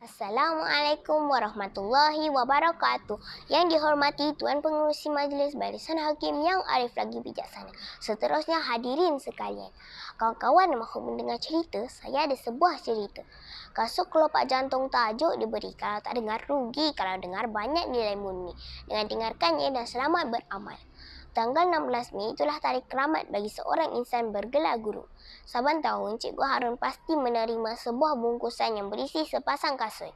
Assalamualaikum warahmatullahi wabarakatuh. Yang dihormati Tuan Pengerusi Majlis Barisan Hakim yang arif lagi bijaksana. Seterusnya hadirin sekalian. Kawan-kawan mahu mendengar cerita? Saya ada sebuah cerita. Kasut kelopak jantung tajuk diberi. Kalau tak dengar rugi, kalau dengar banyak nilai murni. Dengan dengarkannya dan selamat beramal. Tanggal 16 Mei itulah tarikh keramat bagi seorang insan bergelar guru. Saban tahun, Cikgu Harun pasti menerima sebuah bungkusan yang berisi sepasang kasut.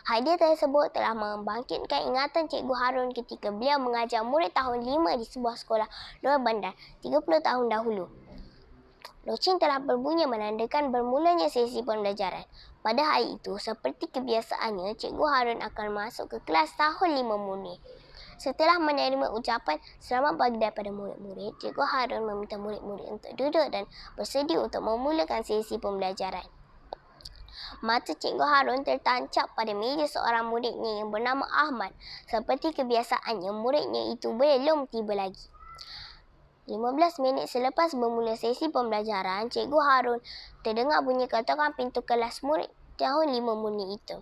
Hadiah tersebut telah membangkitkan ingatan Cikgu Harun ketika beliau mengajar murid tahun 5 di sebuah sekolah luar bandar 30 tahun dahulu. Loceng telah berbunyi menandakan bermulanya sesi pembelajaran. Pada hari itu, seperti kebiasaannya, Cikgu Harun akan masuk ke kelas tahun 5 murni. Setelah menerima ucapan selamat pagi daripada murid-murid, Cikgu Harun meminta murid-murid untuk duduk dan bersedia untuk memulakan sesi pembelajaran. Mata Cikgu Harun tertancap pada meja seorang muridnya yang bernama Ahmad. Seperti kebiasaannya, muridnya itu belum tiba lagi. 15 minit selepas bermula sesi pembelajaran, Cikgu Harun terdengar bunyi ketukan pintu kelas murid tahun 5 murni itu.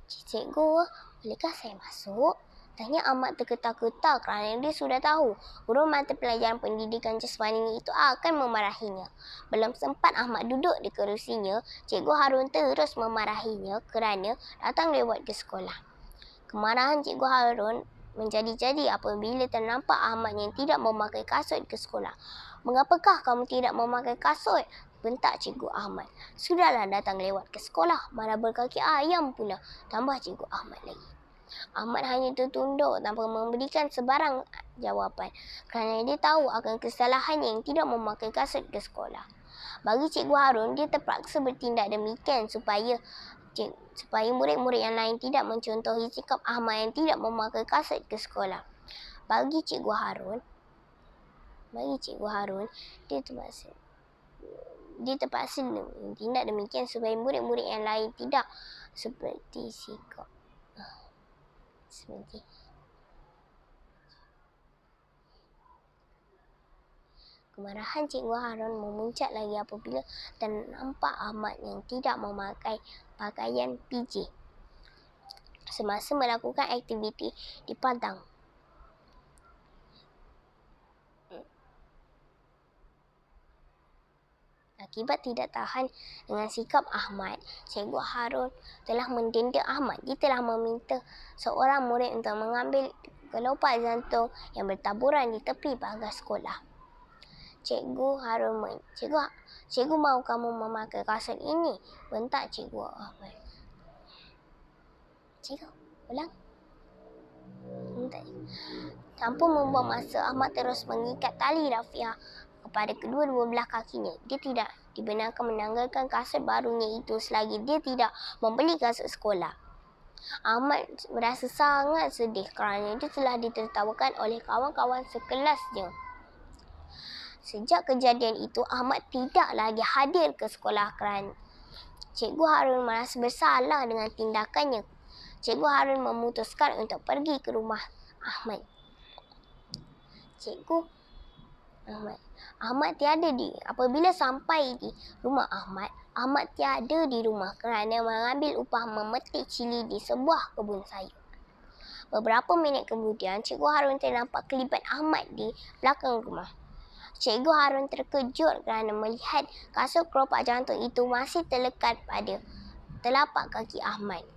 "Cikgu, bolehkah saya masuk?" Tanya Ahmad terketar-ketar kerana dia sudah tahu guru mata pelajaran pendidikan jasmani itu akan memarahinya. Belum sempat Ahmad duduk di kerusinya, Cikgu Harun terus memarahinya kerana datang lewat ke sekolah. Kemarahan Cikgu Harun menjadi-jadi apabila ternampak Ahmad yang tidak memakai kasut ke sekolah. "Mengapakah kamu tidak memakai kasut?" bentak Cikgu Ahmad. "Sudahlah datang lewat ke sekolah, malah berkaki ayam pula," tambah Cikgu Ahmad lagi. Ahmad hanya tertunduk tanpa memberikan sebarang jawapan kerana dia tahu akan kesalahannya yang tidak memakai kasut ke sekolah. Bagi Cikgu Harun, dia terpaksa bertindak demikian supaya murid-murid yang lain tidak mencontohi sikap Ahmad yang tidak memakai kasut ke sekolah. Bagi Cikgu Harun, dia terpaksa bertindak demikian supaya murid-murid yang lain tidak seperti sikap. Kemarahan Cikgu Harun memuncak lagi apabila ternampak Ahmad yang tidak memakai pakaian PJ semasa melakukan aktiviti di padang. Akibat tidak tahan dengan sikap Ahmad, Cikgu Harun telah mendenda Ahmad. Dia telah meminta seorang murid untuk mengambil kelopak jantung yang bertaburan di tepi pagar sekolah. Cikgu mahu kamu memakai kasut ini?" bentak Cikgu Ahmad. "Cikgu, ulang." Tanpa membuang masa, Ahmad terus mengikat tali rafiah kepada kedua-dua belah kakinya. Dia tidak dibenarkan menanggalkan kasut barunya itu selagi dia tidak membeli kasut sekolah. Ahmad merasa sangat sedih kerana dia telah ditertawakan oleh kawan-kawan sekelasnya. Sejak kejadian itu, Ahmad tidak lagi hadir ke sekolah kerana Cikgu Harun merasa bersalah dengan tindakannya. Cikgu Harun memutuskan untuk pergi ke rumah Ahmad. Apabila sampai di rumah Ahmad tiada di rumah kerana mengambil upah memetik cili di sebuah kebun sayur. Beberapa minit kemudian, Cikgu Harun ternampak kelibat Ahmad di belakang rumah. Cikgu Harun terkejut kerana melihat kasut kelopak jantung itu masih terlekat pada telapak kaki Ahmad.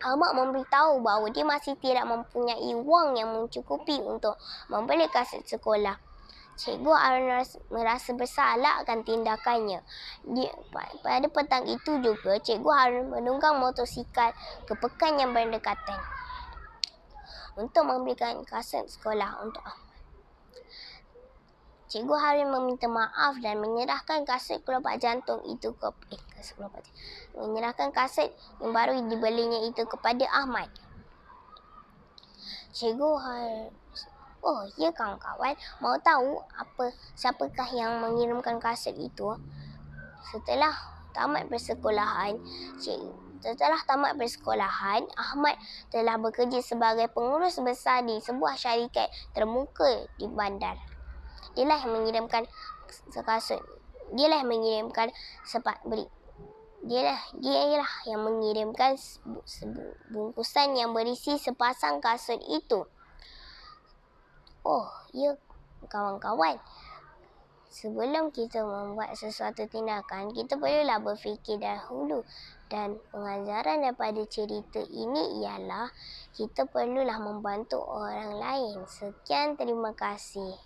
Ahmad memberitahu bahawa dia masih tidak mempunyai wang yang mencukupi untuk membeli kasut sekolah. Cikgu Harun merasa bersalah akan tindakannya. Pada petang itu juga, Cikgu Harun menunggang motosikal ke pekan yang berdekatan untuk membelikan kasut sekolah untuk Ahmad. Cikgu Harun meminta maaf dan menyerahkan kasut kelopak jantung itu menyerahkan kasut yang baru dibelinya itu kepada Ahmad. Cikgu Harun, "Oh ya kawan-kawan, mahu tahu siapakah yang mengirimkan kasut itu?" Setelah tamat persekolahan, Ahmad telah bekerja sebagai pengurus besar di sebuah syarikat termuka di bandar. Dialah yang mengirimkan dia ialah yang mengirimkan bungkusan yang berisi sepasang kasut itu. Oh, ya kawan-kawan. Sebelum kita membuat sesuatu tindakan, kita perlulah berfikir dahulu. Dan pengajaran daripada cerita ini ialah kita perlulah membantu orang lain. Sekian, terima kasih.